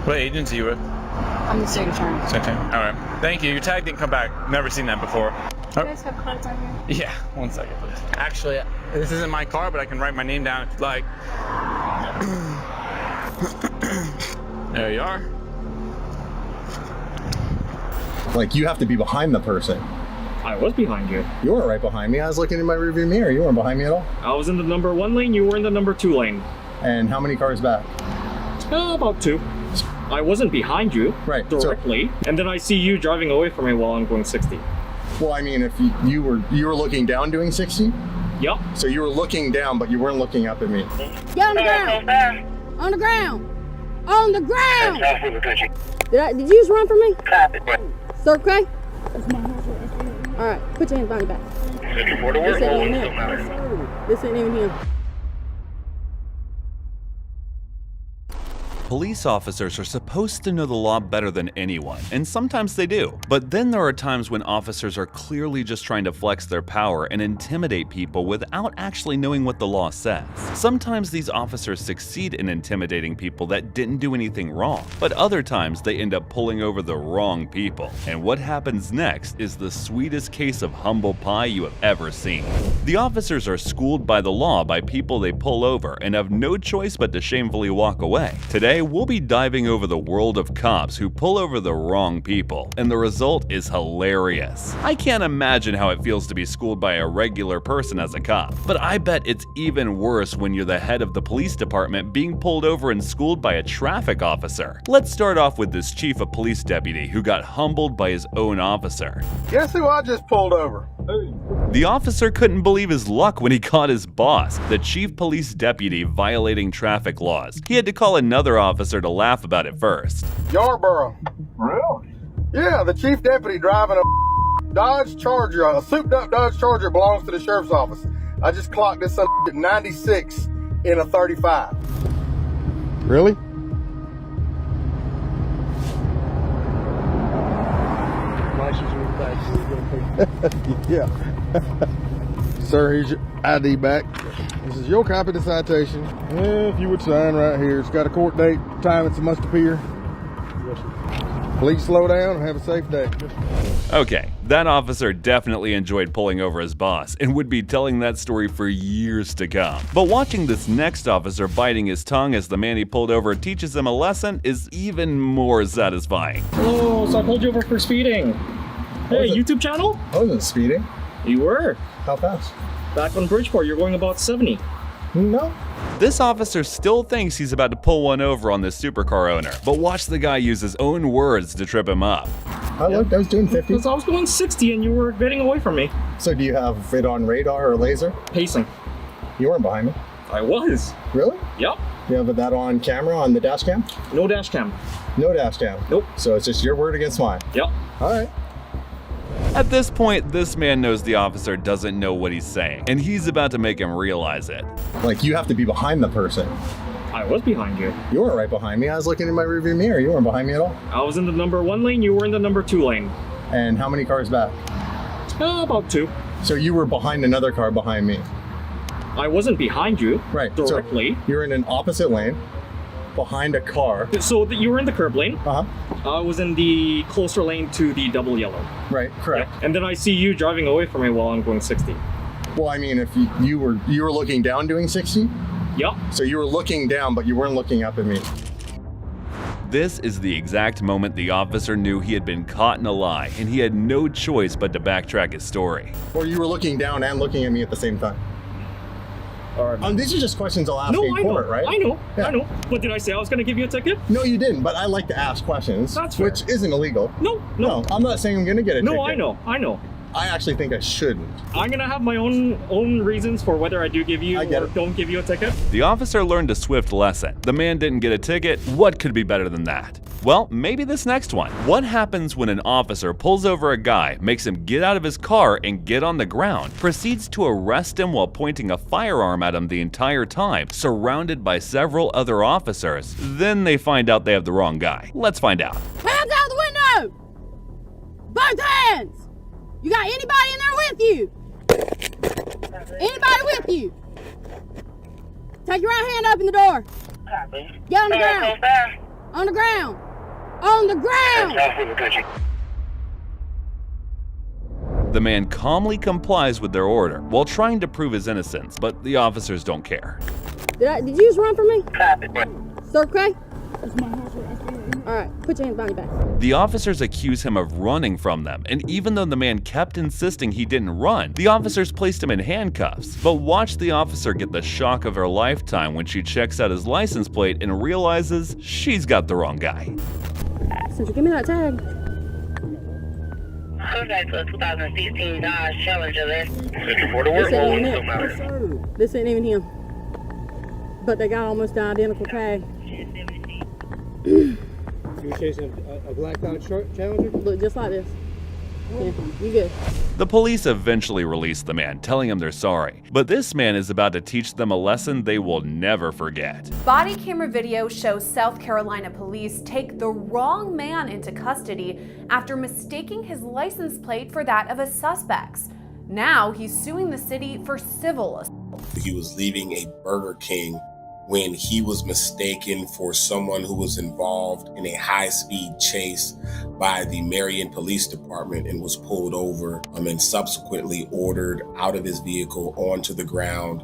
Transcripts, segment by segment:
What agency you with? I'm the state attorney. Same thing. All right. Thank you. Your tag didn't come back. Never seen that before. Do you guys have cards on here? Yeah. 1 second, please. Actually, this isn't my car, but I can write my name down if you'd like. There you are. Like, you have to be behind the person. I was behind you. You weren't right behind me. I was looking in my rearview mirror. You weren't behind me at all. I was in the number 1 lane, you were in the number 2 lane. And how many cars back? About 2. I wasn't behind you Right, directly, and then I see you driving away from me while I'm going 60. Well, I mean, if you were looking down doing 60, Yep. so you were looking down, but you weren't looking up at me. Get on the ground. On the ground. On the ground. Did you just run from me? Sir, okay? All right, put your hands behind your back. This ain't even him. This ain't even him. Police officers are supposed to know the law better than anyone, and sometimes they do. But then there are times when officers are clearly just trying to flex their power and intimidate people without actually knowing what the law says. Sometimes these officers succeed in intimidating people that didn't do anything wrong, but other times they end up pulling over the wrong people. And what happens next is the sweetest case of humble pie you have ever seen. The officers are schooled by the law by people they pull over and have no choice but to shamefully walk away. Today, we'll be diving over the world of cops who pull over the wrong people, and the result is hilarious. I can't imagine how it feels to be schooled by a regular person as a cop, but I bet it's even worse when you're the head of the police department being pulled over and schooled by a traffic officer. Let's start off with this chief of police deputy who got humbled by his own officer. Guess who I just pulled over? The officer couldn't believe his luck when he caught his boss, the chief police deputy, violating traffic laws. He had to call another officer to laugh about it first. Yarborough. Really? Yeah, the chief deputy driving a Dodge Charger, a souped up Dodge Charger belongs to the sheriff's office. I just clocked this son at 96 in a 35. Really? Yeah. Sir, here's your ID back. This is your copy of the citation. If you would sign right here. It's got a court date, time it must appear. Please slow down and have a safe day. Okay, that officer definitely enjoyed pulling over his boss and would be telling that story for years to come. But watching this next officer biting his tongue as the man he pulled over teaches him a lesson is even more satisfying. Oh, so I pulled you over for speeding. Hey, YouTube channel? I wasn't speeding. You were. How fast? Back on Bridgeport, you're going about 70. No. This officer still thinks he's about to pull one over on this supercar owner, but watch the guy use his own words to trip him up. I looked, I was doing 50. Because I was going 60 and you were getting away from me. So do you have it on radar or laser? Pacing. You weren't behind me. I was. Really? Yep. You have that on camera on the dash cam? No dash cam. No dash cam? Nope. So it's just your word against mine? Yep. All right. At this point, this man knows the officer doesn't know what he's saying, and he's about to make him realize it. Like, you have to be behind the person. I was behind you. You weren't right behind me. I was looking in my rearview mirror. You weren't behind me at all. I was in the number 1 lane, you were in the number 2 lane. And how many cars back? About 2. So you were behind another car behind me. I wasn't behind you Right. directly. So you're in an opposite lane, behind a car. So you were in the curb lane. Uh-huh. I was in the closer lane to the double yellow. Right, correct. Yeah. And then I see you driving away from me while I'm going 60. Well, I mean, if you were looking down doing 60, Yep. so you were looking down, but you weren't looking up at me. This is the exact moment the officer knew he had been caught in a lie, and he had no choice but to backtrack his story. Or you were looking down and looking at me at the same time. These are just questions I'll ask in court, right? I know. Yeah. I know. But did I say I was going to give you a ticket? No, you didn't, but I like to ask questions, That's fair. which isn't illegal. No. I'm not saying I'm going to get a ticket. No, I know. I actually think I shouldn't. I'm gonna have my own reasons for whether I do give you or don't give you a ticket. The officer learned a swift lesson. The man didn't get a ticket. What could be better than that? Well, maybe this next one. What happens when an officer pulls over a guy, makes him get out of his car and get on the ground, proceeds to arrest him while pointing a firearm at him the entire time, surrounded by several other officers? Then they find out they have the wrong guy. Let's find out. Hands out the window! Both hands! You got anybody in there with you? Anybody with you? Take your right hand, open the door. Get on the ground. On the ground! On the ground! The man calmly complies with their order while trying to prove his innocence, but the officers don't care. Did you just run from me? Sir, okay? All right, put your hands behind your back. The officers accuse him of running from them, and even though the man kept insisting he didn't run, the officers placed him in handcuffs. But watch the officer get the shock of her lifetime when she checks out his license plate and realizes she's got the wrong guy. Central, give me that tag. Contact to a 2016 Dodge Challenger there. This ain't even him. But they got almost the identical tag. You're chasing a black Dodge Challenger? Look just like this. Yeah, you good. The police eventually release the man, telling him they're sorry. But this man is about to teach them a lesson they will never forget. Body camera video shows South Carolina police take the wrong man into custody after mistaking his license plate for that of a suspect's. Now he's suing the city for civil assault. He was leaving a Burger King when he was mistaken for someone who was involved in a high-speed chase by the Marion Police Department and was pulled over and subsequently ordered out of his vehicle onto the ground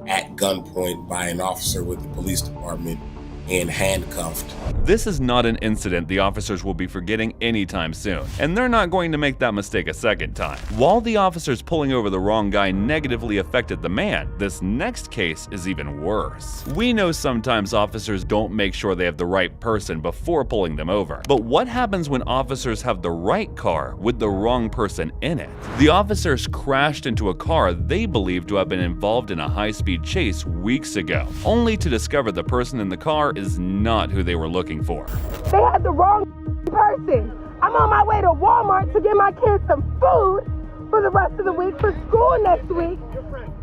at gunpoint by an officer with the police department and handcuffed. This is not an incident the officers will be forgetting anytime soon, and they're not going to make that mistake a second time. While the officers pulling over the wrong guy negatively affected the man, this next case is even worse. We know sometimes officers don't make sure they have the right person before pulling them over, but what happens when officers have the right car with the wrong person in it? The officers crashed into a car they believed to have been involved in a high-speed chase weeks ago, only to discover the person in the car is not who they were looking for. They had the wrong person. I'm on my way to Walmart to get my kids some food for the rest of the week, for school next week.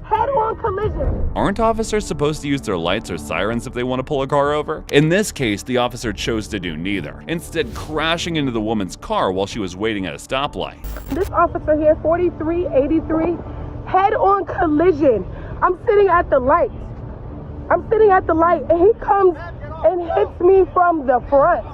Head-on collision. Aren't officers supposed to use their lights or sirens if they want to pull a car over? In this case, the officer chose to do neither, instead crashing into the woman's car while she was waiting at a stoplight. This officer here, 4383, head-on collision. I'm sitting at the light. And he comes and hits me from the front.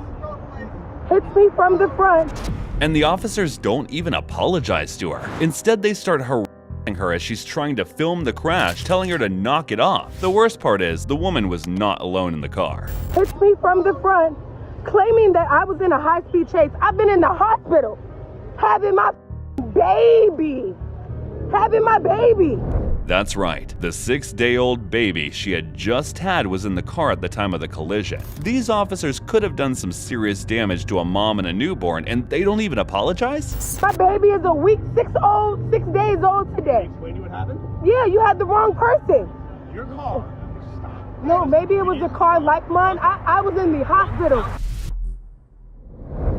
And the officers don't even apologize to her. Instead, they start harassing her as she's trying to film the crash, telling her to knock it off. The worst part is, the woman was not alone in the car. Hits me from the front, claiming that I was in a high-speed chase. I've been in the hospital, having my baby. That's right, the 6-day-old baby she had just had was in the car at the time of the collision. These officers could have done some serious damage to a mom and a newborn, and they don't even apologize? My baby is a week 6 days old today. Explain to you what happened? Yeah, you had the wrong person. Your car. No, maybe it was a car like mine. I was in the hospital.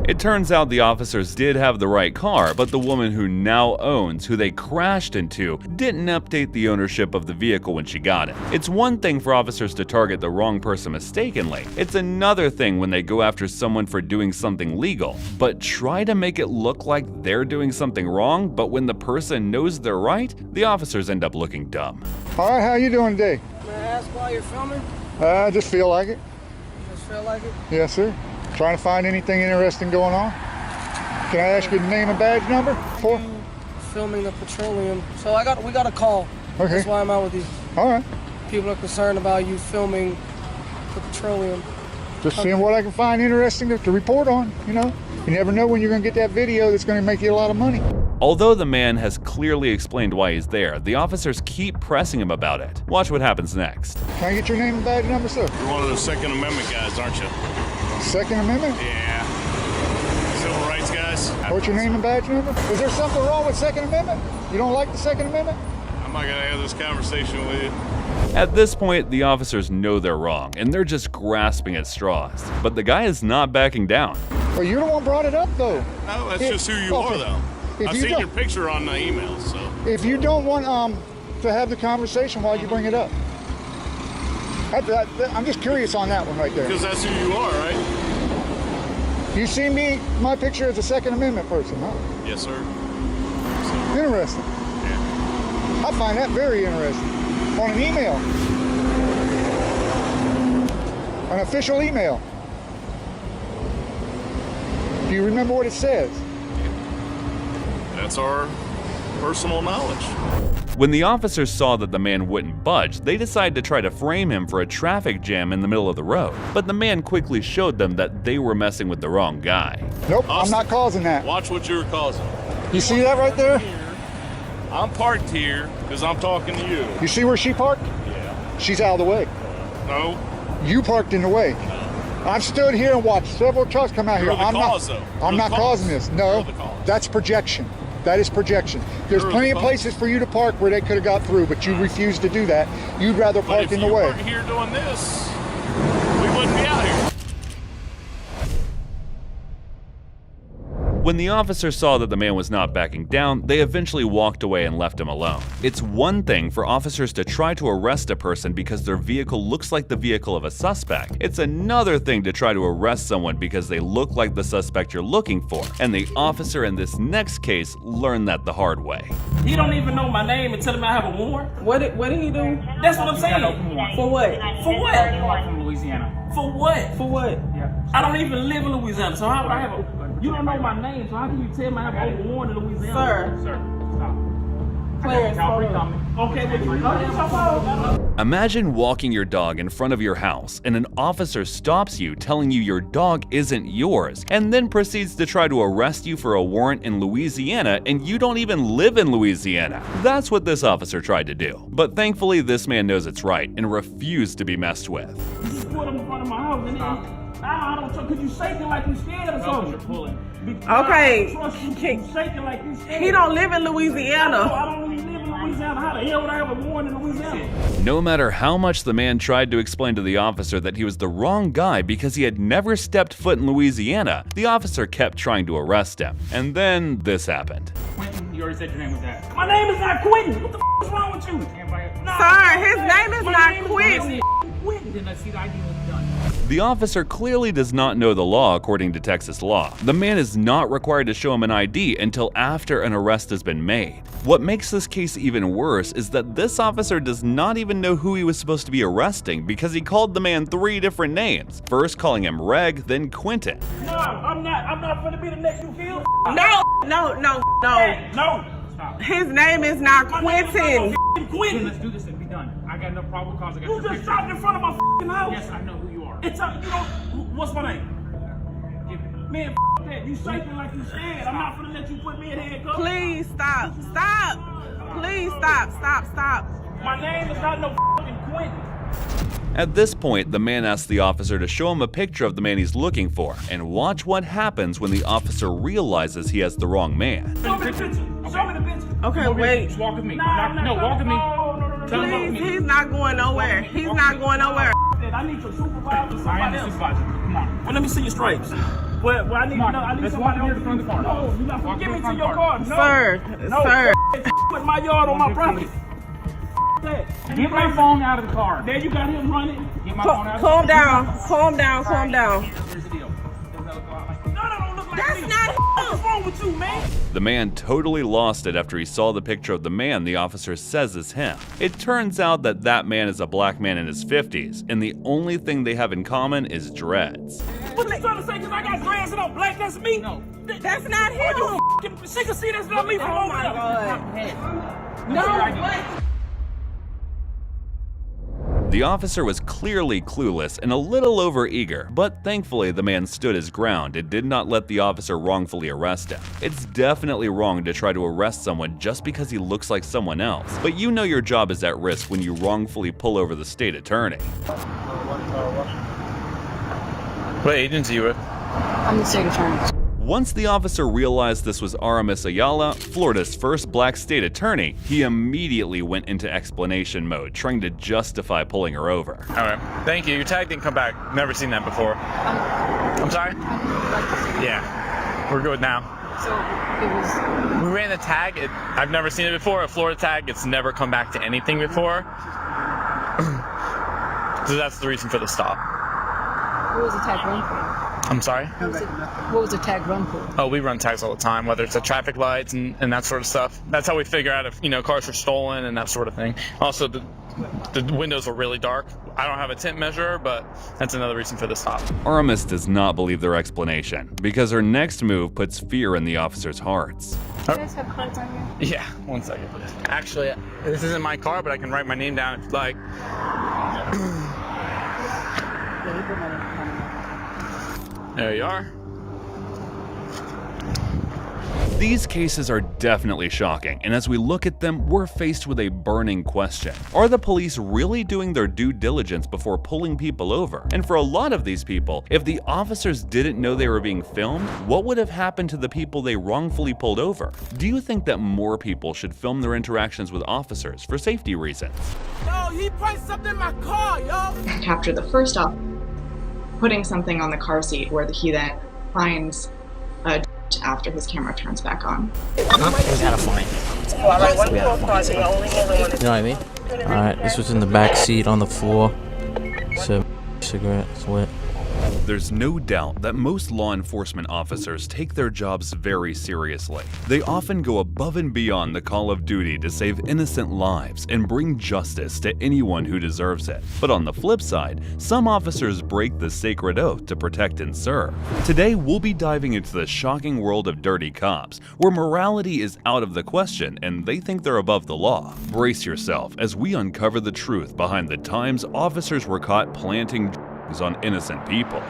It turns out the officers did have the right car, but the woman who now owns who they crashed into didn't update the ownership of the vehicle when she got it. It's one thing for officers to target the wrong person mistakenly. It's another thing when they go after someone for doing something legal, but try to make it look like they're doing something wrong, but when the person knows they're right, the officers end up looking dumb. All right, how you doing today? May I ask why you're filming? I just feel like it. You just feel like it? Yes, sir. Trying to find anything interesting going on. Can I ask you the name and badge number? Filming the petroleum. So we got a call. Okay. That's why I'm out with you. All right. People are concerned about you filming the petroleum. Just seeing what I can find interesting to report on, you know. You never know when you're going to get that video that's going to make you a lot of money. Although the man has clearly explained why he's there, the officers keep pressing him about it. Watch what happens next. Can I get your name and badge number, sir? You're one of those Second Amendment guys, aren't you? Second Amendment? Yeah. Civil rights guys. What's your name and badge number? Is there something wrong with Second Amendment? You don't like the Second Amendment? I'm not going to have this conversation with you. At this point, the officers know they're wrong, and they're just grasping at straws. But the guy is not backing down. Well, you're the one brought it up, though. No, that's just who you are, though. I've seen your picture on the emails, so. If you don't want to have the conversation, why you bring it up? I'm just curious on that one right there. Because that's who you are, right? You see my picture as a Second Amendment person, huh? Yes, sir. Interesting. Yeah. I find that very interesting. On an email. An official email. Do you remember what it says? That's our personal knowledge. When the officers saw that the man wouldn't budge, they decided to try to frame him for a traffic jam in the middle of the road. But the man quickly showed them that they were messing with the wrong guy. Nope, Austin, I'm not causing that. Watch what you're causing. You see that right there? I'm parked here because I'm talking to you. You see where she parked? Yeah. She's out of the way. No. You parked in the way. I've stood here and watched several trucks come out You're here. I'm not causing this. No, that's projection. That is projection. There's plenty of places for you to park where they could have got through, but you refused to do that. You'd rather park in the way. If you weren't here doing this, we wouldn't be out here. When the officer saw that the man was not backing down, they eventually walked away and left him alone. It's one thing for officers to try to arrest a person because their vehicle looks like the vehicle of a suspect. It's another thing to try to arrest someone because they look like the suspect you're looking for. And the officer in this next case learned that the hard way. He don't even know my name and tell him I have a warrant. What did he do? That's what I'm saying. For what? For what? I'm from Louisiana. For what? For what? Yeah. I don't even live in Louisiana, so how would I have a... You don't know my name, so how can you tell me I have a warrant in Louisiana? Sir. Stop. Clarence, Okay, but you know that's your Imagine walking your dog in front of your house and an officer stops you telling you your dog isn't yours and then proceeds to try to arrest you for a warrant in Louisiana and you don't even live in Louisiana. That's what this officer tried to do. But thankfully this man knows it's right and refused to be messed with. You just put him in front of my house and then... I don't trust, cause you shaking like you scared or something. Okay. You shaking like you scared. He don't live in Louisiana. I don't even live in Louisiana. How the hell would I have a warrant in Louisiana? No matter how much the man tried to explain to the officer that he was the wrong guy because he had never stepped foot in Louisiana, the officer kept trying to arrest him. And then this happened. Quentin, you already said your name was that. My name is not Quentin. What the f is wrong with you? Sir, his name is not Quentin. Then I see the ID was done. The officer clearly does not know the law according to Texas law. The man is not required to show him an ID until after an arrest has been made. What makes this case even worse is that this officer does not even know who he was supposed to be arresting because he called the man 3 different names. First calling him Reg, then Quentin. No, I'm not gonna be the next you kill. No. Stop. His name is not Quentin. Quentin. Let's do this and be done. I got no probable cause. I got You just dropped in front of my house. Yes, I know who you are. It's you know what's my name? Man, that. You shaking like you scared. I'm not gonna let you put me in handcuffs. Please stop. Please stop. My name is not no Quentin. At this point, the man asks the officer to show him a picture of the man he's looking for, and watch what happens when the officer realizes he has the wrong man. Show me the picture. Show me the picture. Okay, wait. Just walk with me. No, walk with me. No. Please, he's not going nowhere. He's not going nowhere. I need your supervisor or somebody I am the else. supervisor. Come on. Well, let me see your stripes. Well, I need Let's somebody walk else. to the car. No, you're not gonna give me to your car. No. Sir. Put my yard on my property. Get my phone out of the car. There you got him running. Get my phone out of the Calm car. down. Here's the deal. No, look like That's me. not What's wrong with you, man? The man totally lost it after he saw the picture of the man the officer says is him. It turns out that that man is a black man in his 50s, and the only thing they have in common is dreads. What you trying to say? Because I got dreads and I'm black, that's me? No. That's not him. She can see that's not me from over there. No. The officer was clearly clueless and a little overeager, but thankfully the man stood his ground and did not let the officer wrongfully arrest him. It's definitely wrong to try to arrest someone just because he looks like someone else, but you know your job is at risk when you wrongfully pull over the state attorney. What agency are you with? I'm the state attorney. Once the officer realized this was Aramis Ayala, Florida's first black state attorney, he immediately went into explanation mode, trying to justify pulling her over. All right. Thank you. Your tag didn't come back. Never seen that before. I'm sorry? Yeah. We're good now. So it was... We ran the tag. I've never seen it before. A Florida tag. It's never come back to anything before. So that's the reason for the stop. What was the tag run for? I'm sorry? What was the tag run for? Oh, we run tags all the time, whether it's at traffic lights and that sort of stuff. That's how we figure out if, cars are stolen and that sort of thing. Also, the windows were really dark. I don't have a tint measurer, but that's another reason for the stop. Aramis does not believe their explanation because her next move puts fear in the officers' hearts. Do you guys have cards on you? Yeah, 1 second, please. Actually, this isn't my car, but I can write my name down if you'd like. There you are. These cases are definitely shocking, and as we look at them, we're faced with a burning question. Are the police really doing their due diligence before pulling people over? And for a lot of these people, if the officers didn't know they were being filmed, what would have happened to the people they wrongfully pulled over? Do you think that more people should film their interactions with officers for safety reasons? Yo, he put something in my car, yo! Capture the first off, putting something on the car seat where he then finds a after his camera turns back on. We gotta find it. You know what I mean? Alright, this was in the back seat on the floor. So, cigarettes lit. There's no doubt that most law enforcement officers take their jobs very seriously. They often go above and beyond the call of duty to save innocent lives and bring justice to anyone who deserves it. But on the flip side, some officers break the sacred oath to protect and serve. Today, we'll be diving into the shocking world of dirty cops, where morality is out of the question and they think they're above the law. Brace yourself as we uncover the truth behind the times officers were caught planting on innocent people.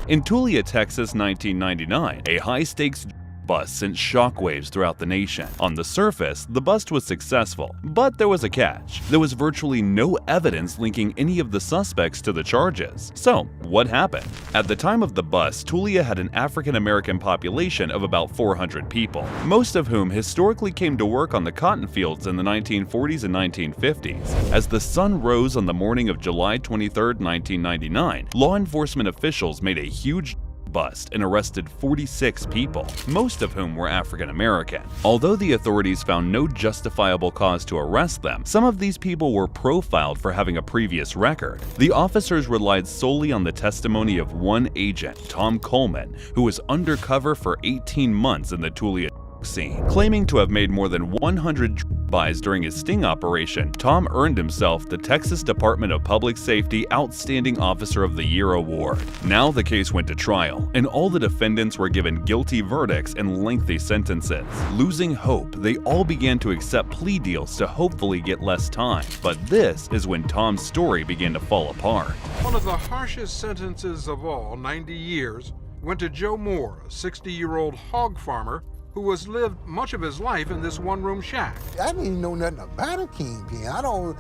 In Tulia, Texas, 1999, a high-stakes bust sent shockwaves throughout the nation. On the surface, the bust was successful, but there was a catch. There was virtually no evidence linking any of the suspects to the charges. So, what happened? At the time of the bust, Tulia had an African-American population of about 400 people, most of whom historically came to work on the cotton fields in the 1940s and 1950s. As the sun rose on the morning of July 23, 1999, law enforcement officials made a huge bust and arrested 46 people, most of whom were African American. Although the authorities found no justifiable cause to arrest them, some of these people were profiled for having a previous record. The officers relied solely on the testimony of one agent, Tom Coleman, who was undercover for 18 months in the Tulia scene. Claiming to have made more than 100 buys during his sting operation, Tom earned himself the Texas Department of Public Safety Outstanding Officer of the Year award. Now the case went to trial, and all the defendants were given guilty verdicts and lengthy sentences. Losing hope, they all began to accept plea deals to hopefully get less time. But this is when Tom's story began to fall apart. One of the harshest sentences of all, 90 years, went to Joe Moore, a 60-year-old hog farmer who has lived much of his life in this one-room shack. I didn't even know nothing about a kingpin. I don't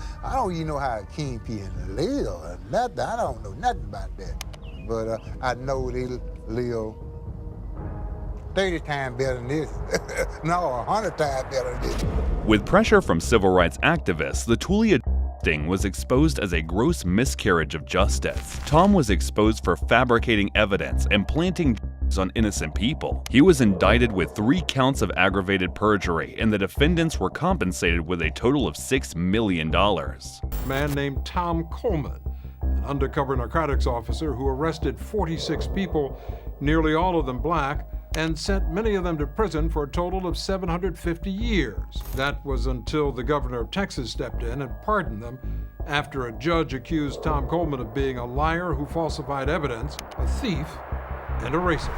even know how a kingpin live or nothing. I don't know nothing about that. But I know they live 30 times better than this. No, 100 times better than this. With pressure from civil rights activists, the Tulia sting was exposed as a gross miscarriage of justice. Tom was exposed for fabricating evidence and planting on innocent people. He was indicted with 3 counts of aggravated perjury, and the defendants were compensated with a total of $6 million. A man named Tom Coleman, an undercover narcotics officer who arrested 46 people, nearly all of them black, and sent many of them to prison for a total of 750 years. That was until the governor of Texas stepped in and pardoned them after a judge accused Tom Coleman of being a liar who falsified evidence, a thief, and a racist.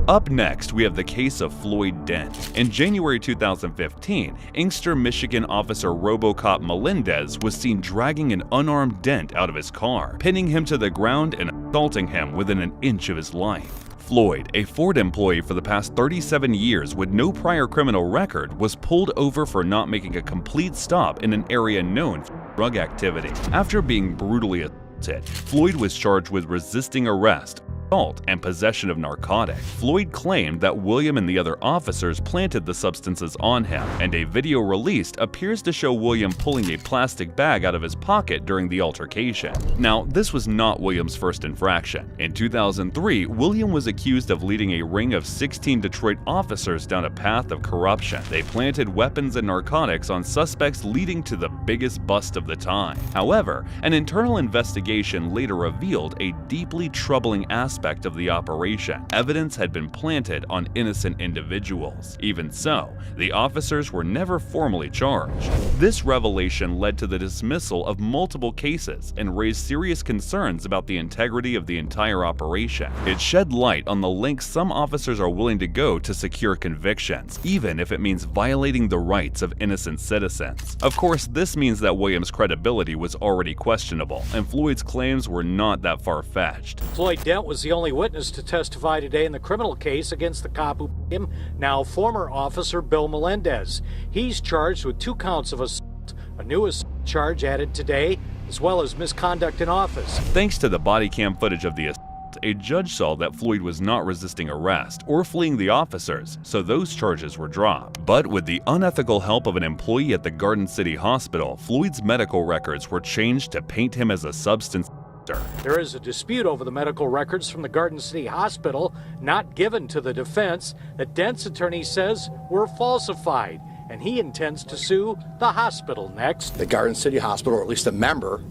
Up next, we have the case of Floyd Dent. In January 2015, Inkster, Michigan officer RoboCop Melendez was seen dragging an unarmed Dent out of his car, pinning him to the ground and assaulting him within an inch of his life. Floyd, a Ford employee for the past 37 years with no prior criminal record, was pulled over for not making a complete stop in an area known for drug activity. After being brutally assaulted, Floyd was charged with resisting arrest, assault, and possession of narcotics. Floyd claimed that William and the other officers planted the substances on him, and a video released appears to show William pulling a plastic bag out of his pocket during the altercation. Now, this was not William's first infraction. In 2003, William was accused of leading a ring of 16 Detroit officers down a path of corruption. They planted weapons and narcotics on suspects, leading to the biggest bust of the time. However, an internal investigation later revealed a deeply troubling aspect aspect of the operation. Evidence had been planted on innocent individuals. Even so, the officers were never formally charged. This revelation led to the dismissal of multiple cases and raised serious concerns about the integrity of the entire operation. It shed light on the lengths some officers are willing to go to secure convictions, even if it means violating the rights of innocent citizens. Of course, this means that Williams' credibility was already questionable, and Floyd's claims were not that far-fetched. Floyd Dent was the only witness to testify today in the criminal case against the cop who beat him, now former officer Bill Melendez. He's charged with 2 counts of assault, a new assault charge added today, as well as misconduct in office. Thanks to the body cam footage of the assault, a judge saw that Floyd was not resisting arrest or fleeing the officers, so those charges were dropped. But with the unethical help of an employee at the Garden City Hospital, Floyd's medical records were changed to paint him as a substance abuser. There is a dispute over the medical records from the Garden City Hospital, not given to the defense, that Dent's attorney says were falsified, and he intends to sue the hospital next. The Garden City Hospital, or at least a member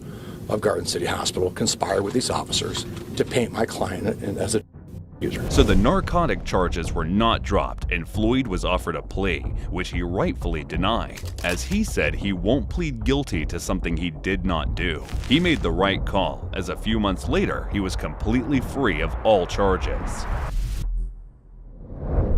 of Garden City Hospital, conspired with these officers to paint my client as a user. So the narcotic charges were not dropped, and Floyd was offered a plea, which he rightfully denied, as he said he won't plead guilty to something he did not do. He made the right call, as a few months later he was completely free of all charges.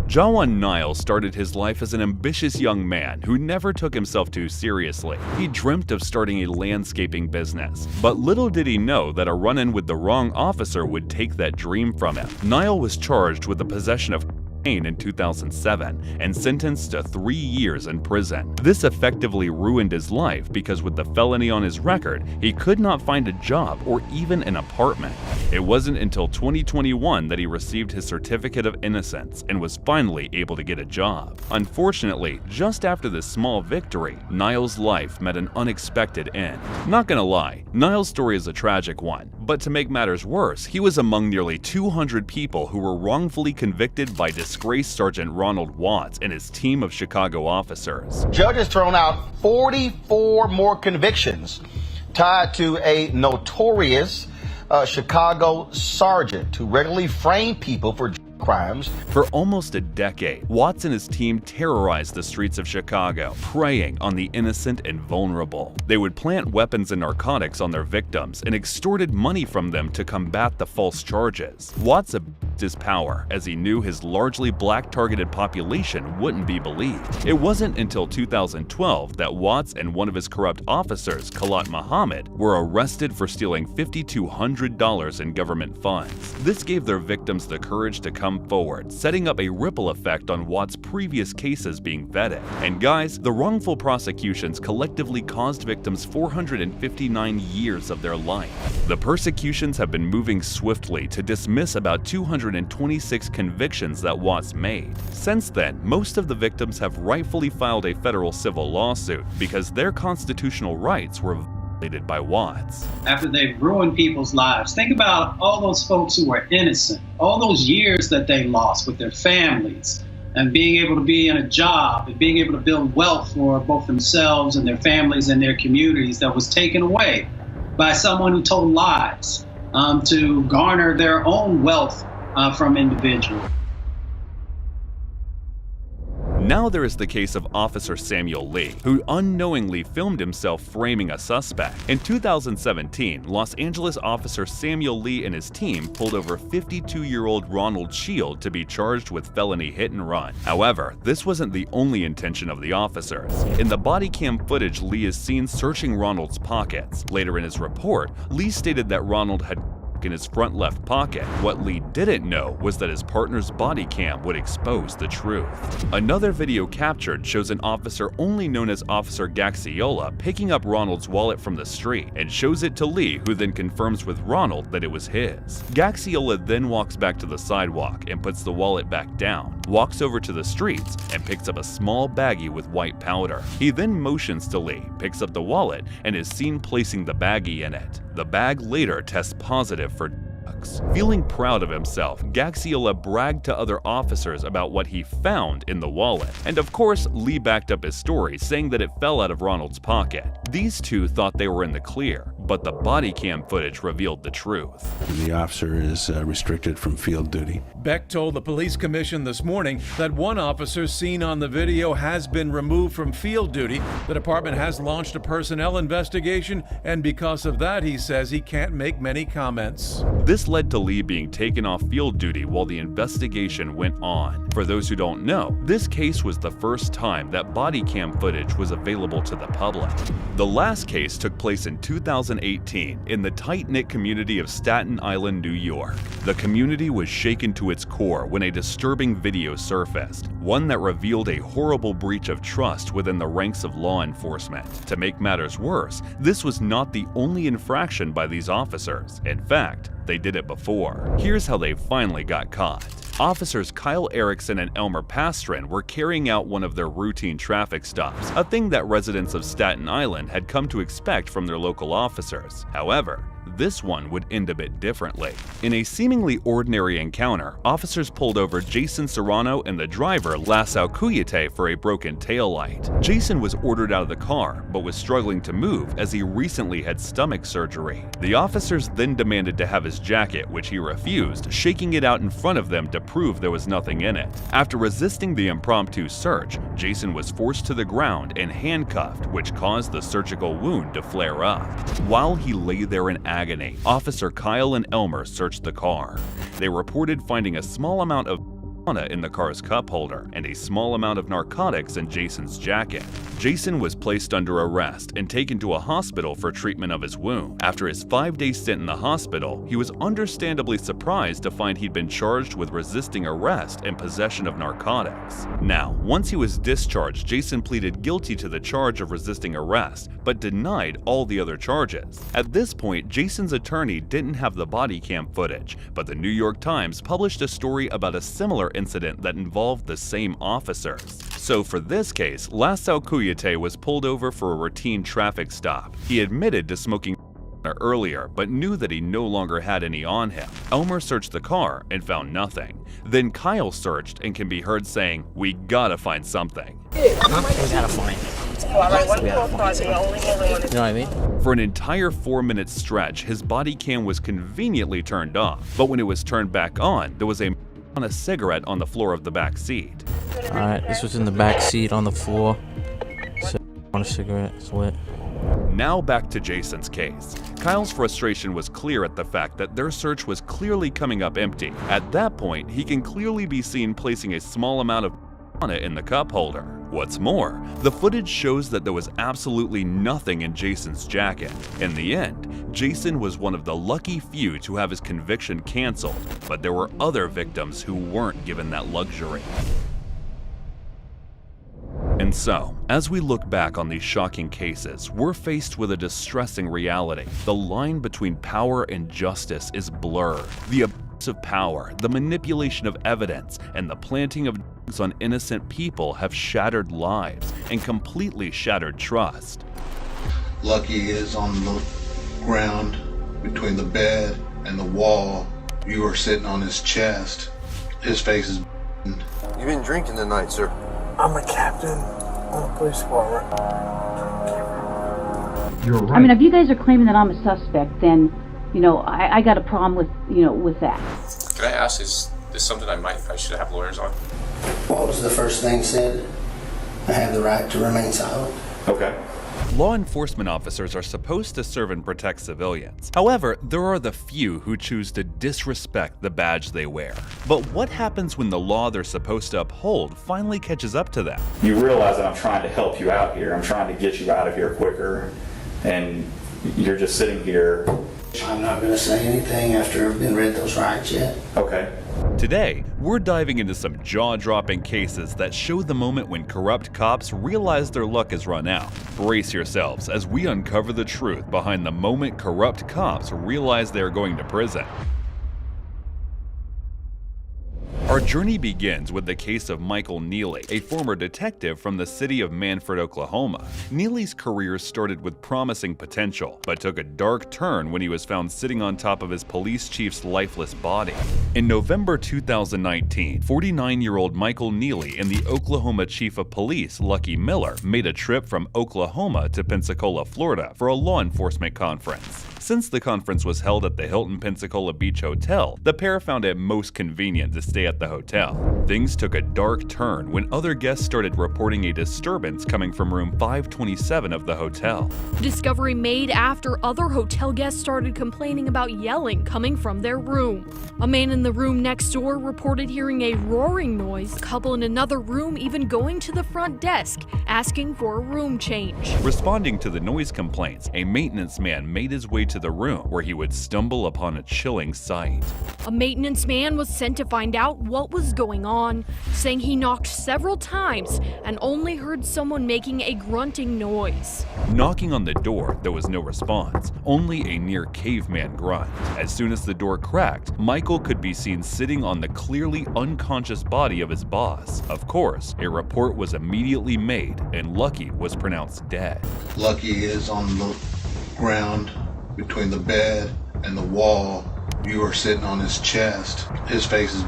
Jawan Niles started his life as an ambitious young man who never took himself too seriously. He dreamt of starting a landscaping business, but little did he know that a run-in with the wrong officer would take that dream from him. Niles was charged with the possession of in 2007 and sentenced to 3 years in prison. This effectively ruined his life because with the felony on his record, he could not find a job or even an apartment. It wasn't until 2021 that he received his certificate of innocence and was finally able to get a job. Unfortunately, just after this small victory, Niles' life met an unexpected end. Not gonna lie, Niles' story is a tragic one, but to make matters worse, he was among nearly 200 people who were wrongfully convicted by disgraced Sergeant Ronald Watts and his team of Chicago officers. Judge has thrown out 44 more convictions tied to a notorious Chicago sergeant who regularly framed people for crimes. For almost a decade, Watts and his team terrorized the streets of Chicago, preying on the innocent and vulnerable. They would plant weapons and narcotics on their victims and extorted money from them to combat the false charges. Watts abused his power as he knew his largely black-targeted population wouldn't be believed. It wasn't until 2012 that Watts and one of his corrupt officers, Khalat Muhammad, were arrested for stealing $5,200 in government funds. This gave their victims the courage to come forward, setting up a ripple effect on Watts' previous cases being vetted. And guys, the wrongful prosecutions collectively caused victims 459 years of their life. The persecutions have been moving swiftly to dismiss about 226 convictions that Watts made. Since then, most of the victims have rightfully filed a federal civil lawsuit because their constitutional rights were violated by Watts. After they've ruined people's lives, think about all those folks who were innocent, all those years that they lost with their families, and being able to be in a job and being able to build wealth for both themselves and their families and their communities that was taken away by someone who told lies to garner their own wealth from individuals. Now there is the case of Officer Samuel Lee, who unknowingly filmed himself framing a suspect. In 2017, Los Angeles officer Samuel Lee and his team pulled over 52-year-old Ronald Shield to be charged with felony hit and run. However, this wasn't the only intention of the officers. In the body cam footage, Lee is seen searching Ronald's pockets. Later in his report, Lee stated that Ronald had in his front left pocket. What Lee didn't know was that his partner's body cam would expose the truth. Another video captured shows an officer only known as Officer Gaxiola picking up Ronald's wallet from the street and shows it to Lee, who then confirms with Ronald that it was his. Gaxiola then walks back to the sidewalk and puts the wallet back down, walks over to the streets and picks up a small baggie with white powder. He then motions to Lee, picks up the wallet, and is seen placing the baggie in it. The bag later tests positive for Feeling proud of himself, Gaxiola bragged to other officers about what he found in the wallet. And of course, Lee backed up his story, saying that it fell out of Ronald's pocket. These two thought they were in the clear, but the body cam footage revealed the truth. The officer is restricted from field duty. Beck told the police commission this morning that one officer seen on the video has been removed from field duty. The department has launched a personnel investigation, and because of that, he says he can't make many comments. This led to Lee being taken off field duty while the investigation went on. For those who don't know, this case was the first time that body cam footage was available to the public. The last case took place in 2018 in the tight-knit community of Staten Island, New York. The community was shaken to its core when a disturbing video surfaced, one that revealed a horrible breach of trust within the ranks of law enforcement. To make matters worse, this was not the only infraction by these officers. In fact, they did it before. Here's how they finally got caught. Officers Kyle Erickson and Elmer Pastrin were carrying out one of their routine traffic stops, a thing that residents of Staten Island had come to expect from their local officers. However, this one would end a bit differently. In a seemingly ordinary encounter, officers pulled over Jason Serrano and the driver Lasau Kuyate for a broken taillight. Jason was ordered out of the car, but was struggling to move as he recently had stomach surgery. The officers then demanded to have his jacket, which he refused, shaking it out in front of them to prove there was nothing in it. After resisting the impromptu search, Jason was forced to the ground and handcuffed, which caused the surgical wound to flare up. While he lay there in agony, Officer Kyle and Elmer searched the car. They reported finding a small amount of marijuana in the car's cup holder and a small amount of narcotics in Jason's jacket. Jason was placed under arrest and taken to a hospital for treatment of his wound. After his 5-day stint in the hospital, he was understandably surprised to find he'd been charged with resisting arrest and possession of narcotics. Now, once he was discharged, Jason pleaded guilty to the charge of resisting arrest, but denied all the other charges. At this point, Jason's attorney didn't have the body cam footage, but the New York Times published a story about a similar incident that involved the same officers. So for this case, Lasau Kuyate was pulled over for a routine traffic stop. He admitted to smoking earlier, but knew that he no longer had any on him. Elmer searched the car and found nothing. Then Kyle searched and can be heard saying, "We gotta find something." We gotta find it. You know what I mean? For an entire 4-minute stretch, his body cam was conveniently turned off, but when it was turned back on, there was a cigarette on the floor of the back seat. Alright, this was in the back seat on the floor. So, on a cigarette, it's lit. Now back to Jason's case. Kyle's frustration was clear at the fact that their search was clearly coming up empty. At that point, he can clearly be seen placing a small amount of marijuana in the cup holder. What's more, the footage shows that there was absolutely nothing in Jason's jacket. In the end, Jason was one of the lucky few to have his conviction canceled, but there were other victims who weren't given that luxury. And so, as we look back on these shocking cases, we're faced with a distressing reality. The line between power and justice is blurred. The abuse of power, the manipulation of evidence, and the planting of drugs on innocent people have shattered lives and completely shattered trust. Lucky is on the ground between the bed and the wall. You are sitting on his chest. His face is You've been drinking tonight, sir. I'm a captain on the police department. You're right. I mean, if you guys are claiming that I'm a suspect, then, you know, I got a problem with, with that. Can I ask, is this something I should have lawyers on? What was the first thing said? I have the right to remain silent. Okay. Law enforcement officers are supposed to serve and protect civilians. However, there are the few who choose to disrespect the badge they wear. But what happens when the law they're supposed to uphold finally catches up to them? You realize that I'm trying to help you out here. I'm trying to get you out of here quicker, and you're just sitting here. I'm not going to say anything after I've been read those rights yet. Okay. Today, we're diving into some jaw-dropping cases that show the moment when corrupt cops realize their luck has run out. Brace yourselves as we uncover the truth behind the moment corrupt cops realize they're going to prison. Our journey begins with the case of Michael Neely, a former detective from the city of Manford, Oklahoma. Neely's career started with promising potential, but took a dark turn when he was found sitting on top of his police chief's lifeless body. In November 2019, 49-year-old Michael Neely and the Oklahoma Chief of Police, Lucky Miller, made a trip from Oklahoma to Pensacola, Florida for a law enforcement conference. Since the conference was held at the Hilton Pensacola Beach Hotel, the pair found it most convenient to stay at the hotel. Things took a dark turn when other guests started reporting a disturbance coming from room 527 of the hotel. Discovery made after other hotel guests started complaining about yelling coming from their room. A man in the room next door reported hearing a roaring noise, a couple in another room even going to the front desk, asking for a room change. Responding to the noise complaints, a maintenance man made his way to the room where he would stumble upon a chilling sight. A maintenance man was sent to find out what was going on, saying he knocked several times and only heard someone making a grunting noise. Knocking on the door, there was no response, only a near caveman grunt. As soon as the door cracked, Michael could be seen sitting on the clearly unconscious body of his boss. Of course, a report was immediately made and Lucky was pronounced dead. Lucky is on the ground between the bed and the wall. You are sitting on his chest. His face is...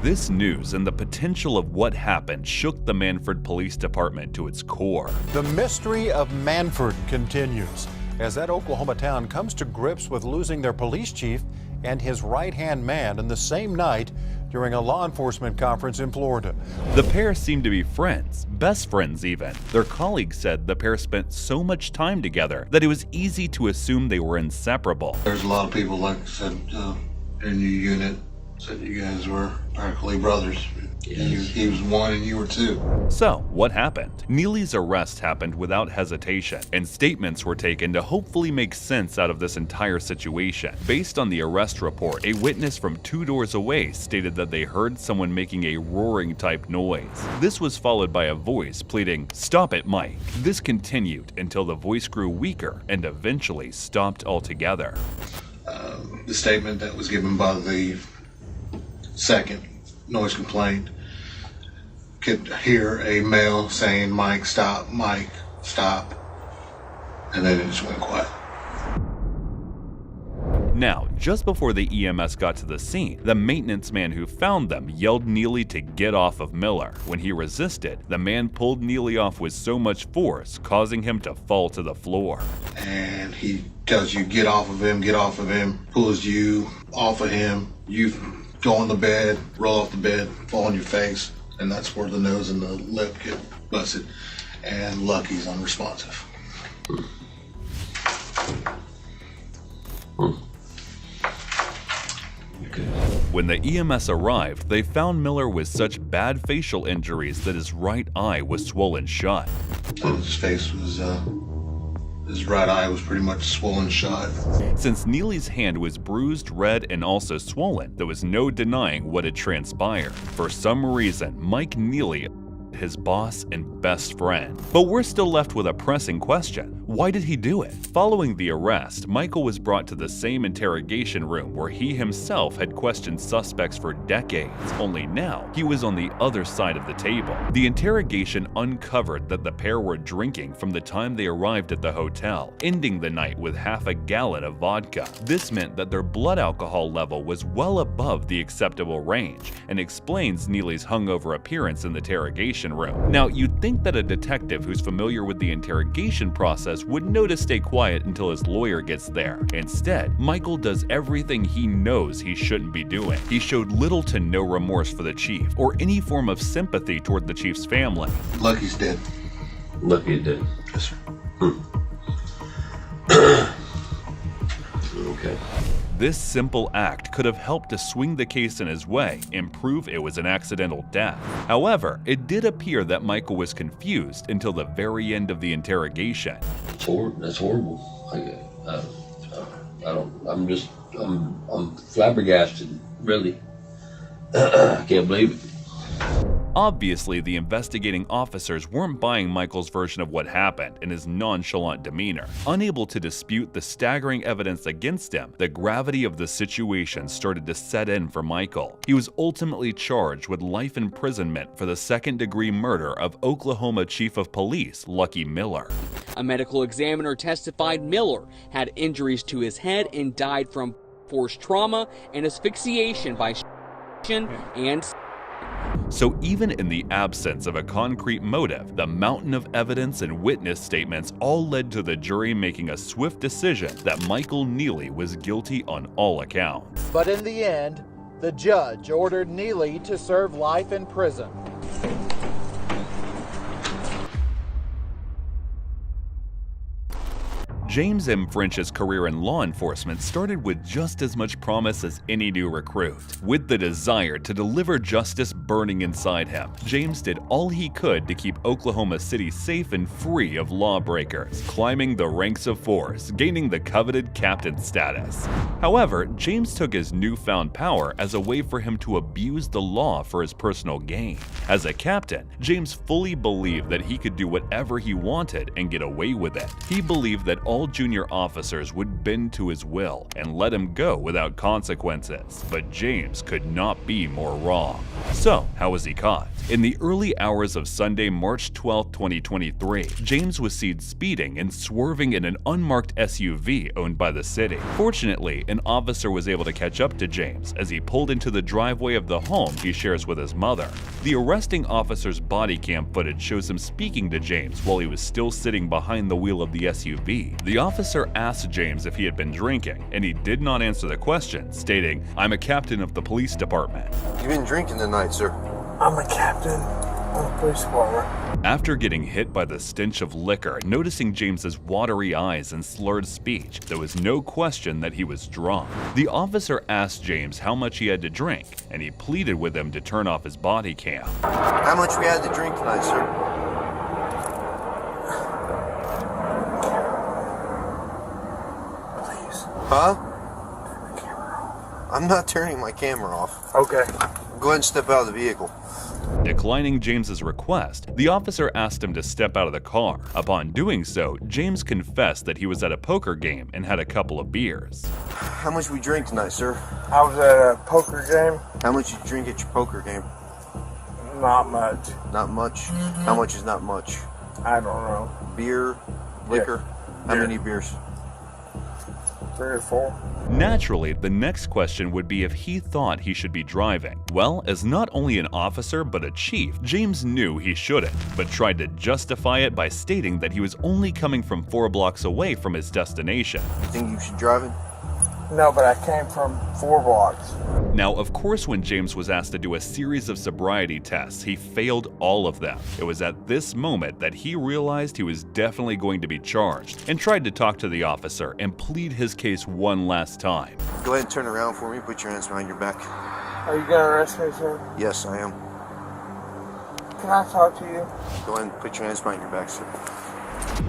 This news and the potential of what happened shook the Manford Police Department to its core. The mystery of Manford continues as that Oklahoma town comes to grips with losing their police chief and his right-hand man in the same night during a law enforcement conference in Florida. The pair seemed to be friends, best friends even. Their colleagues said the pair spent so much time together that it was easy to assume they were inseparable. There's a lot of people, like I said, in your unit, said you guys were practically brothers. He was one and you were two. So, what happened? Neely's arrest happened without hesitation, and statements were taken to hopefully make sense out of this entire situation. Based on the arrest report, a witness from 2 doors away stated that they heard someone making a roaring type noise. This was followed by a voice pleading, "Stop it, Mike." This continued until the voice grew weaker and eventually stopped altogether. The statement that was given by the second noise complaint could hear a male saying, Mike, stop, and then it just went quiet. Now, just before the EMS got to the scene, the maintenance man who found them yelled Neely to get off of Miller. When he resisted, the man pulled Neely off with so much force, causing him to fall to the floor. And he tells you, get off of him, pulls you off of him, you go on the bed, roll off the bed, fall on your face, and that's where the nose and the lip get busted. And Lucky's unresponsive. When the EMS arrived, they found Miller with such bad facial injuries that his right eye was swollen shut. His face was, his right eye was pretty much swollen shut. Since Neely's hand was bruised, red, and also swollen, there was no denying what had transpired. For some reason, Mike Neely, his boss and best friend. But we're still left with a pressing question. Why did he do it? Following the arrest, Michael was brought to the same interrogation room where he himself had questioned suspects for decades, only now he was on the other side of the table. The interrogation uncovered that the pair were drinking from the time they arrived at the hotel, ending the night with half a gallon of vodka. This meant that their blood alcohol level was well above the acceptable range, and explains Neely's hungover appearance in the interrogation room. Now, you'd think that a detective who's familiar with the interrogation process would know to stay quiet until his lawyer gets there. Instead, Michael does everything he knows he shouldn't be doing. He showed little to no remorse for the chief, or any form of sympathy toward the chief's family. Lucky's dead. Lucky's dead. Yes, sir. Okay. This simple act could have helped to swing the case in his way and prove it was an accidental death. However, it did appear that Michael was confused until the very end of the interrogation. That's horrible. I'm flabbergasted, really. I can't believe it. Obviously, the investigating officers weren't buying Michael's version of what happened and his nonchalant demeanor. Unable to dispute the staggering evidence against him, the gravity of the situation started to set in for Michael. He was ultimately charged with life imprisonment for the second-degree murder of Oklahoma Chief of Police Lucky Miller. A medical examiner testified Miller had injuries to his head and died from force trauma and asphyxiation by and So even in the absence of a concrete motive, the mountain of evidence and witness statements all led to the jury making a swift decision that Michael Neely was guilty on all accounts. But in the end, the judge ordered Neely to serve life in prison. James M. French's career in law enforcement started with just as much promise as any new recruit. With the desire to deliver justice burning inside him, James did all he could to keep Oklahoma City safe and free of lawbreakers, climbing the ranks of force, gaining the coveted captain status. However, James took his newfound power as a way for him to abuse the law for his personal gain. As a captain, James fully believed that he could do whatever he wanted and get away with it. He believed that all junior officers would bend to his will and let him go without consequences, but James could not be more wrong. So, how was he caught? In the early hours of Sunday, March 12, 2023, James was seen speeding and swerving in an unmarked SUV owned by the city. Fortunately, an officer was able to catch up to James as he pulled into the driveway of the home he shares with his mother. The arresting officer's body cam footage shows him speaking to James while he was still sitting behind the wheel of the SUV. The officer asked James if he had been drinking, and he did not answer the question, stating, "I'm a captain of the police department." You've been drinking tonight, sir. I'm a captain of the police department. After getting hit by the stench of liquor, noticing James's watery eyes and slurred speech, there was no question that he was drunk. The officer asked James how much he had to drink, and he pleaded with him to turn off his body cam. How much we had to drink tonight, sir? Huh? I'm not turning my camera off. Okay. Go ahead and step out of the vehicle. Declining James's request, the officer asked him to step out of the car. Upon doing so, James confessed that he was at a poker game and had a couple of beers. How much we drink tonight, sir? I was at a poker game. How much you drink at your poker game? Not much. Not much? How much is not much? I don't know. Beer? Liquor? Yeah. How Beer. many beers? 3 or 4. Naturally, the next question would be if he thought he should be driving. Well, as not only an officer but a chief, James knew he shouldn't, but tried to justify it by stating that he was only coming from 4 blocks away from his destination. You think you should drive it? No, but I came from 4 blocks. Now, of course, when James was asked to do a series of sobriety tests, he failed all of them. It was at this moment that he realized he was definitely going to be charged and tried to talk to the officer and plead his case one last time. Go ahead and turn around for me. Put your hands behind your back. Are you gonna arrest me, sir? Yes, I am. Can I talk to you? Go ahead and put your hands behind your back, sir.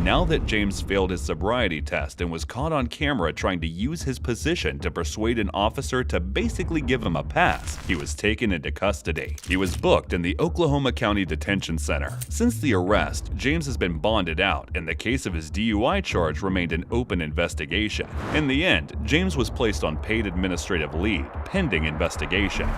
Now that James failed his sobriety test and was caught on camera trying to use his position to persuade an officer to basically give him a pass, he was taken into custody. He was booked in the Oklahoma County Detention Center. Since the arrest, James has been bonded out, and the case of his DUI charge remained an open investigation. In the end, James was placed on paid administrative leave, pending investigation.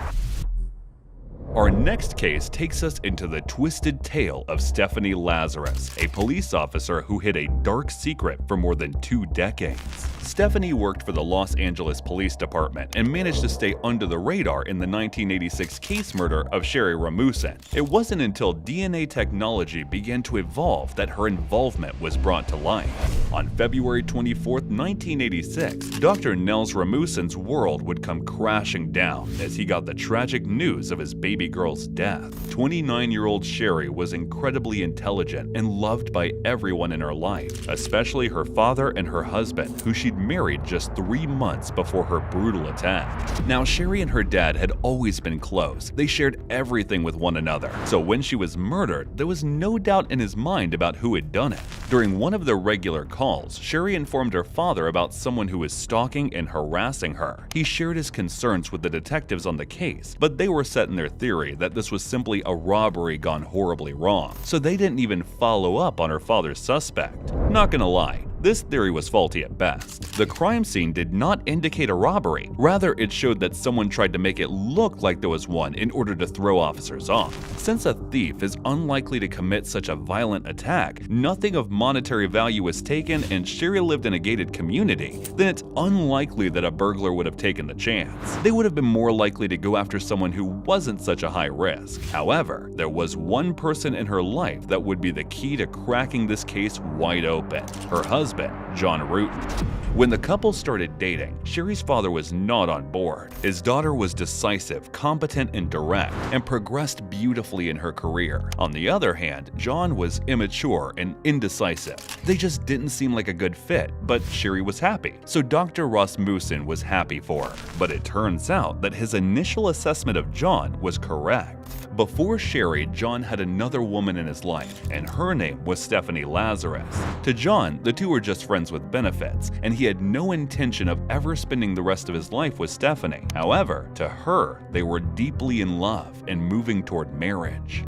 Our next case takes us into the twisted tale of Stephanie Lazarus, a police officer who hid a dark secret for more than 2 decades. Stephanie worked for the Los Angeles Police Department and managed to stay under the radar in the 1986 case murder of Sherry Ramusin. It wasn't until DNA technology began to evolve that her involvement was brought to light. On February 24, 1986, Dr. Nels Ramusin's world would come crashing down as he got the tragic news of his baby girl's death. 29-year-old Sherry was incredibly intelligent and loved by everyone in her life, especially her father and her husband, who she she'd married just 3 months before her brutal attack. Now, Sherry and her dad had always been close. They shared everything with one another. So when she was murdered, there was no doubt in his mind about who had done it. During one of their regular calls, Sherry informed her father about someone who was stalking and harassing her. He shared his concerns with the detectives on the case, but they were set in their theory that this was simply a robbery gone horribly wrong, so they didn't even follow up on her father's suspect. Not gonna lie, this theory was faulty at best. The crime scene did not indicate a robbery. Rather, it showed that someone tried to make it look like there was one in order to throw officers off. Since a thief is unlikely to commit such a violent attack, nothing of monetary value was taken, and Sherry lived in a gated community, then it's unlikely that a burglar would have taken the chance. They would have been more likely to go after someone who wasn't such a high risk. However, there was one person in her life that would be the key to cracking this case wide open: her husband, John Ruetten. When the couple started dating, Sherry's father was not on board. His daughter was decisive, competent, and direct, and progressed beautifully in her career. On the other hand, John was immature and indecisive. They just didn't seem like a good fit, but Sherry was happy. So Dr. Rasmussen was happy for her. But it turns out that his initial assessment of John was correct. Before Sherry, John had another woman in his life, and her name was Stephanie Lazarus. To John, the two were just friends with benefits, and he had no intention of ever spending the rest of his life with Stephanie. However, to her, they were deeply in love and moving toward marriage.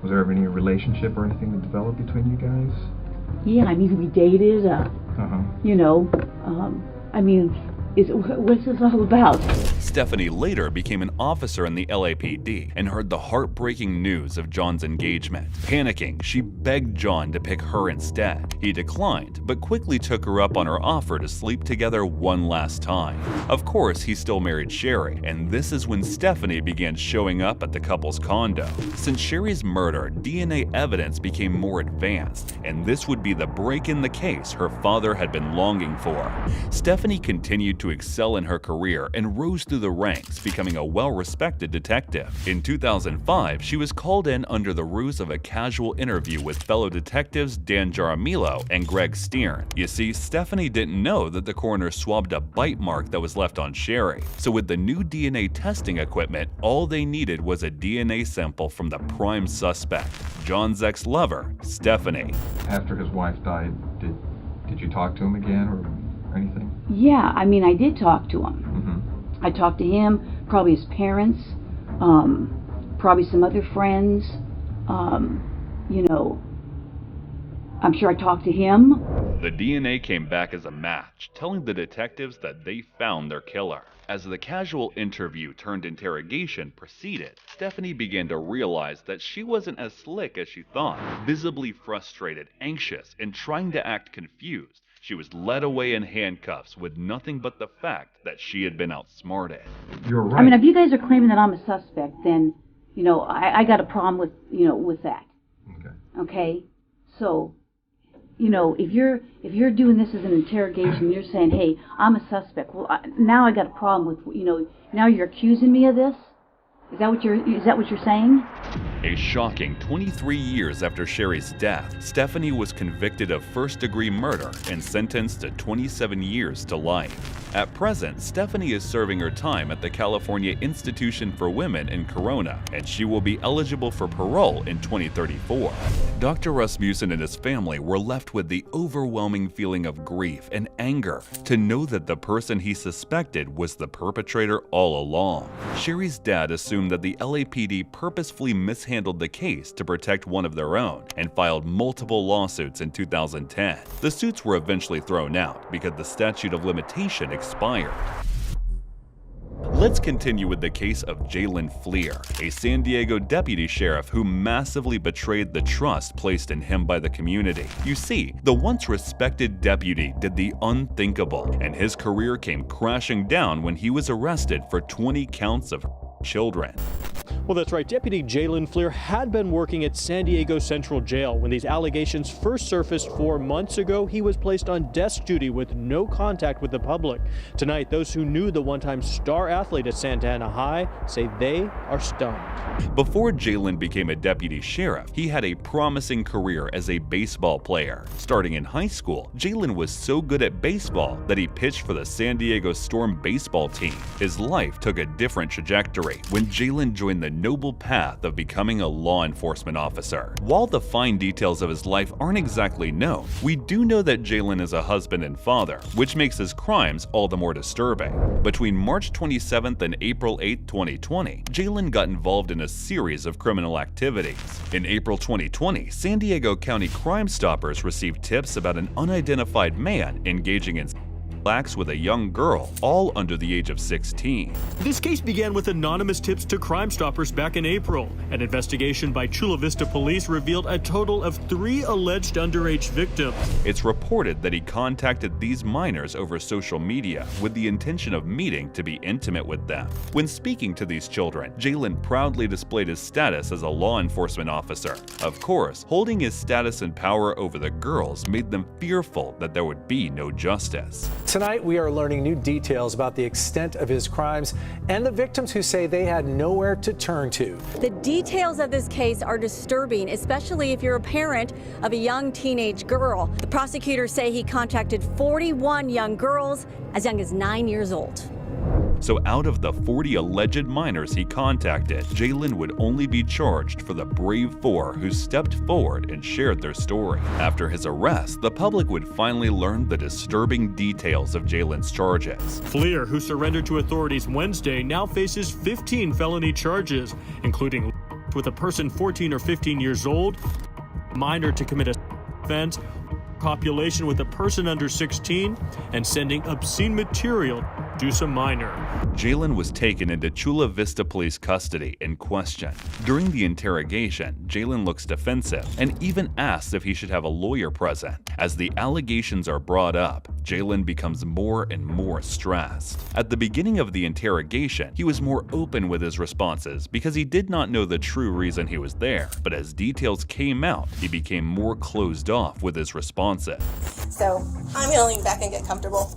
Was there ever any relationship or anything that developed between you guys? Yeah, I mean, we dated, you know, I mean, what's this all about? Stephanie later became an officer in the LAPD and heard the heartbreaking news of John's engagement. Panicking, she begged John to pick her instead. He declined, but quickly took her up on her offer to sleep together one last time. Of course, he still married Sherry, and this is when Stephanie began showing up at the couple's condo. Since Sherry's murder, DNA evidence became more advanced, and this would be the break in the case her father had been longing for. Stephanie continued to excel in her career and rose through the ranks, becoming a well-respected detective. In 2005, she was called in under the ruse of a casual interview with fellow detectives Dan Jaramillo and Greg Stern. You see, Stephanie didn't know that the coroner swabbed a bite mark that was left on Sherry. So with the new DNA testing equipment, all they needed was a DNA sample from the prime suspect, John's ex-lover, Stephanie. After his wife died, did you talk to him again or anything? Yeah, I mean, I did talk to him. I talked to him, probably his parents, probably some other friends, you know, I'm sure I talked to him. The DNA came back as a match, telling the detectives that they found their killer. As the casual interview turned interrogation proceeded, Stephanie began to realize that she wasn't as slick as she thought. Visibly frustrated, anxious, and trying to act confused, she was led away in handcuffs with nothing but the fact that she had been outsmarted. You're right. I mean, if you guys are claiming that I'm a suspect, then, you know, I got a problem with, you know, with that. Okay? So, you know, if you're doing this as an interrogation, you're saying, hey, I'm a suspect. Well, now I got a problem with, you know, now you're accusing me of this? Is that what you're saying? A shocking 23 years after Sherry's death, Stephanie was convicted of first-degree murder and sentenced to 27 years to life. At present, Stephanie is serving her time at the California Institution for Women in Corona, and she will be eligible for parole in 2034. Dr. Rasmussen and his family were left with the overwhelming feeling of grief and anger to know that the person he suspected was the perpetrator all along. Sherry's dad assumed that the LAPD purposefully mishandled the case to protect one of their own and filed multiple lawsuits in 2010. The suits were eventually thrown out because the statute of limitation expired. Let's continue with the case of Jalen Fleer, a San Diego deputy sheriff who massively betrayed the trust placed in him by the community. You see, the once respected deputy did the unthinkable, and his career came crashing down when he was arrested for 20 counts of children. Well, that's right. Deputy Jalen Fleer had been working at San Diego Central Jail when these allegations first surfaced 4 months ago. He was placed on desk duty with no contact with the public. Tonight, those who knew the one-time star athlete at Santana High say they are stunned. Before Jalen became a deputy sheriff, he had a promising career as a baseball player. Starting in high school, Jalen was so good at baseball that he pitched for the San Diego Storm baseball team. His life took a different trajectory when Jalen joined the noble path of becoming a law enforcement officer. While the fine details of his life aren't exactly known, we do know that Jalen is a husband and father, which makes his crimes all the more disturbing. Between March 27th and April 8, 2020, Jalen got involved in a series of criminal activities. In April 2020, San Diego County Crime Stoppers received tips about an unidentified man engaging in acts with a young girl, all under the age of 16. This case began with anonymous tips to Crime Stoppers back in April. An investigation by Chula Vista Police revealed a total of 3 alleged underage victims. It's reported that he contacted these minors over social media with the intention of meeting to be intimate with them. When speaking to these children, Jalen proudly displayed his status as a law enforcement officer. Of course, holding his status and power over the girls made them fearful that there would be no justice. Tonight, we are learning new details about the extent of his crimes and the victims who say they had nowhere to turn to. The details of this case are disturbing, especially if you're a parent of a young teenage girl. The prosecutors say he contacted 41 young girls as young as 9 years old. So out of the 40 alleged minors he contacted, Jalen would only be charged for the brave 4 who stepped forward and shared their story. After his arrest, the public would finally learn the disturbing details of Jalen's charges. Fleer, who surrendered to authorities Wednesday, now faces 15 felony charges, including with a person 14 or 15 years old, minor to commit a offense, copulation with a person under 16, and sending obscene material to some minor. Jalen was taken into Chula Vista Police custody and questioned. During the interrogation, Jalen looks defensive and even asks if he should have a lawyer present. As the allegations are brought up, Jalen becomes more and more stressed. At the beginning of the interrogation, he was more open with his responses because he did not know the true reason he was there. But as details came out, he became more closed off with his responses. So I'm gonna lean back and get comfortable.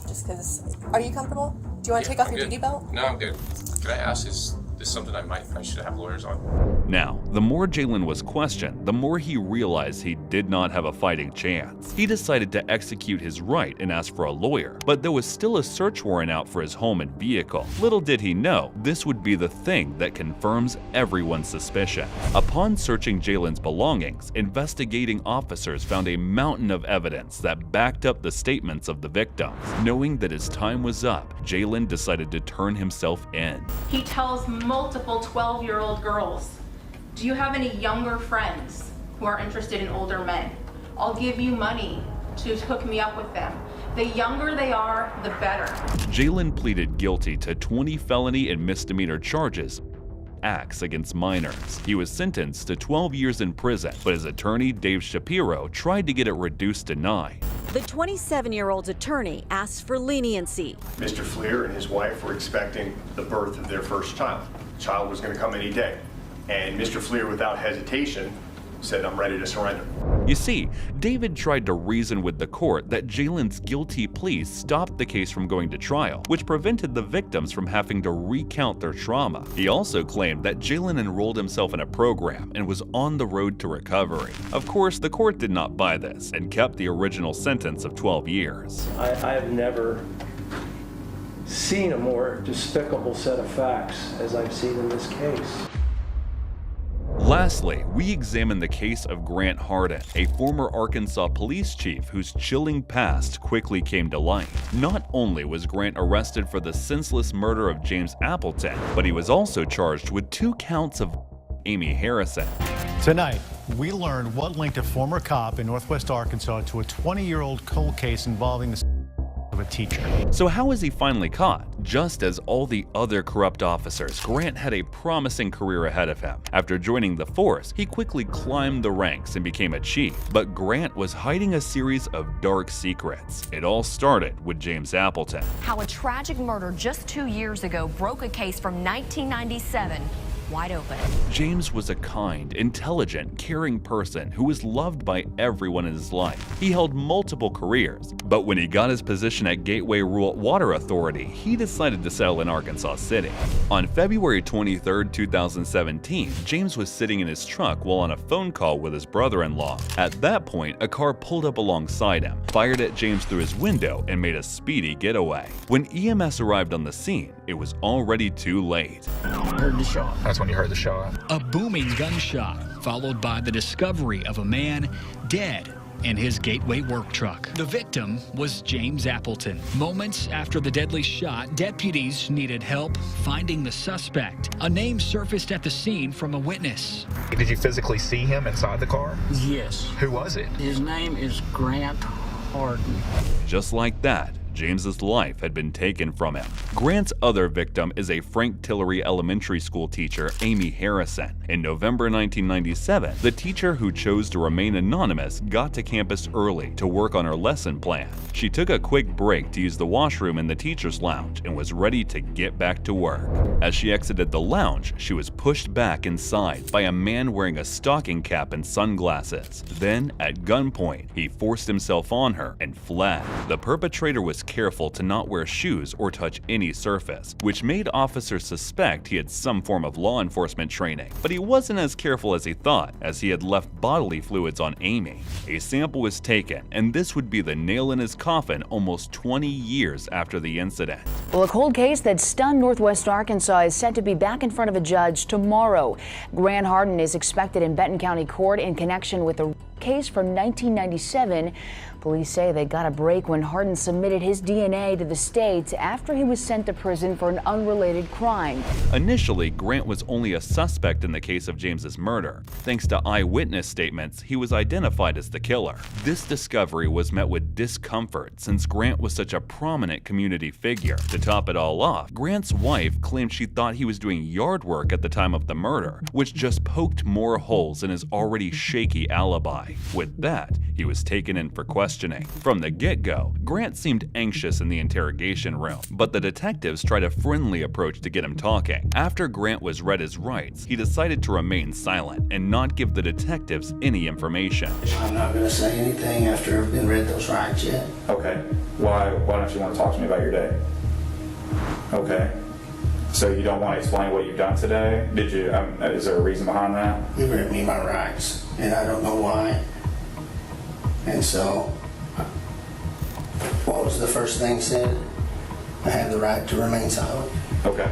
Just because. Are you comfortable? Do you want to take off your duty belt? No, I'm good. Can I ask, is this something I should have lawyers on? Now, the more Jalen was questioned, the more he realized he did not have a fighting chance. He decided to execute his right and ask for a lawyer, but there was still a search warrant out for his home and vehicle. Little did he know, this would be the thing that confirms everyone's suspicion. Upon searching Jalen's belongings, investigating officers found a mountain of evidence that backed up the statements of the victims. Knowing that his time was up, Jalen decided to turn himself in. He tells multiple 12-year-old girls, "Do you have any younger friends who are interested in older men? I'll give you money to hook me up with them. The younger they are, the better." Jalen pleaded guilty to 20 felony and misdemeanor charges, acts against minors. He was sentenced to 12 years in prison, but his attorney, Dave Shapiro, tried to get it reduced to 9. The 27-year-old's attorney asked for leniency. Mr. Fleer and his wife were expecting the birth of their first child. The child was going to come any day. And Mr. Fleer, without hesitation, said, "I'm ready to surrender." You see, David tried to reason with the court that Jalen's guilty plea stopped the case from going to trial, which prevented the victims from having to recount their trauma. He also claimed that Jalen enrolled himself in a program and was on the road to recovery. Of course, the court did not buy this and kept the original sentence of 12 years. I have never seen a more despicable set of facts as I've seen in this case. Lastly, we examine the case of Grant Hardin, a former Arkansas police chief whose chilling past quickly came to light. Not only was Grant arrested for the senseless murder of James Appleton, but he was also charged with 2 counts of Amy Harrison. Tonight, we learned what linked a former cop in Northwest Arkansas to a 20-year-old cold case involving the of a teacher. So how was he finally caught? Just as all the other corrupt officers, Grant had a promising career ahead of him. After joining the force, he quickly climbed the ranks and became a chief. But Grant was hiding a series of dark secrets. It all started with James Appleton. How a tragic murder just 2 years ago broke a case from 1997 wide open. James was a kind, intelligent, caring person who was loved by everyone in his life. He held multiple careers, but when he got his position at Gateway Rural Water Authority, he decided to settle in Arkansas City. On February 23, 2017, James was sitting in his truck while on a phone call with his brother-in-law. At that point, a car pulled up alongside him, fired at James through his window, and made a speedy getaway. When EMS arrived on the scene, it was already too late. I heard the shot. That's when you heard the shot. A booming gunshot, followed by the discovery of a man dead in his Gateway work truck. The victim was James Appleton. Moments after the deadly shot, deputies needed help finding the suspect. A name surfaced at the scene from a witness. Did you physically see him inside the car? Yes. Who was it? His name is Grant Harden. Just like that, James's life had been taken from him. Grant's other victim is a Frank Tillery Elementary School teacher, Amy Harrison. In November 1997, the teacher who chose to remain anonymous got to campus early to work on her lesson plan. She took a quick break to use the washroom in the teacher's lounge and was ready to get back to work. As she exited the lounge, she was pushed back inside by a man wearing a stocking cap and sunglasses. Then, at gunpoint, he forced himself on her and fled. The perpetrator was careful to not wear shoes or touch any surface, which made officers suspect he had some form of law enforcement training. But he wasn't as careful as he thought, as he had left bodily fluids on Amy. A sample was taken, and this would be the nail in his coffin almost 20 years after the incident. Well, a cold case that stunned Northwest Arkansas is set to be back in front of a judge tomorrow. Grant Harden is expected in Benton County Court in connection with a case from 1997. Police say they got a break when Harden submitted his DNA to the state after he was sent to prison for an unrelated crime. Initially, Grant was only a suspect in the case of James's murder. Thanks to eyewitness statements, he was identified as the killer. This discovery was met with discomfort since Grant was such a prominent community figure. To top it all off, Grant's wife claimed she thought he was doing yard work at the time of the murder, which just poked more holes in his already shaky alibi. With that, he was taken in for questioning. From the get-go, Grant seemed anxious in the interrogation room, but the detectives tried a friendly approach to get him talking. After Grant was read his rights, he decided to remain silent and not give the detectives any information. I'm not going to say anything after I've been read those rights yet. Okay. Why don't you want to talk to me about your day? Okay. So you don't want to explain what you've done today? Did you? Is there a reason behind that? You read me my rights, and I don't know why. And so, what was the first thing said? I have the right to remain silent. Okay.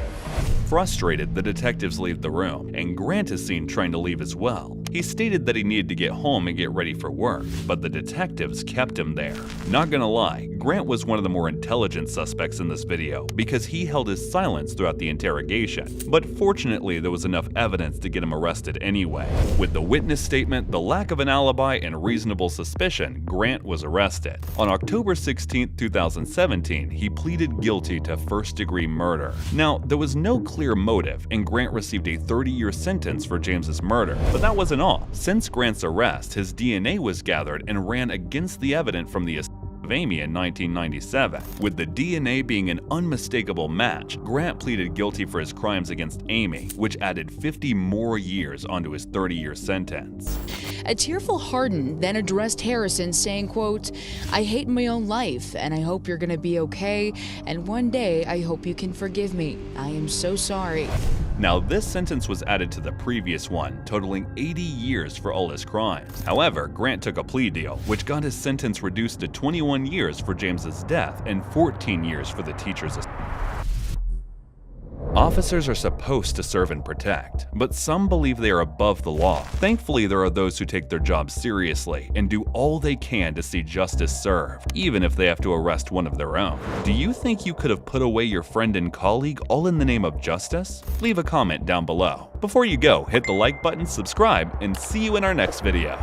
Frustrated, the detectives leave the room, and Grant is seen trying to leave as well. He stated that he needed to get home and get ready for work, but the detectives kept him there. Not gonna lie, Grant was one of the more intelligent suspects in this video because he held his silence throughout the interrogation. But fortunately, there was enough evidence to get him arrested anyway. With the witness statement, the lack of an alibi, and reasonable suspicion, Grant was arrested. On October 16, 2017, he pleaded guilty to first-degree murder. Now, there was no clear motive, and Grant received a 30-year sentence for James's murder. But that wasn't all. Since Grant's arrest, his DNA was gathered and ran against the evidence from the estate of Amy in 1997. With the DNA being an unmistakable match, Grant pleaded guilty for his crimes against Amy, which added 50 more years onto his 30-year sentence. A tearful Harden then addressed Harrison saying, quote, "I hate my own life and I hope you're gonna be okay, and one day I hope you can forgive me. I am so sorry." Now, this sentence was added to the previous one, totaling 80 years for all his crimes. However, Grant took a plea deal, which got his sentence reduced to 21 years for James's death and 14 years for the teacher's escape. Officers are supposed to serve and protect, but some believe they are above the law. Thankfully, there are those who take their job seriously and do all they can to see justice served, even if they have to arrest one of their own. Do you think you could have put away your friend and colleague all in the name of justice? Leave a comment down below. Before you go, hit the like button, subscribe, and see you in our next video.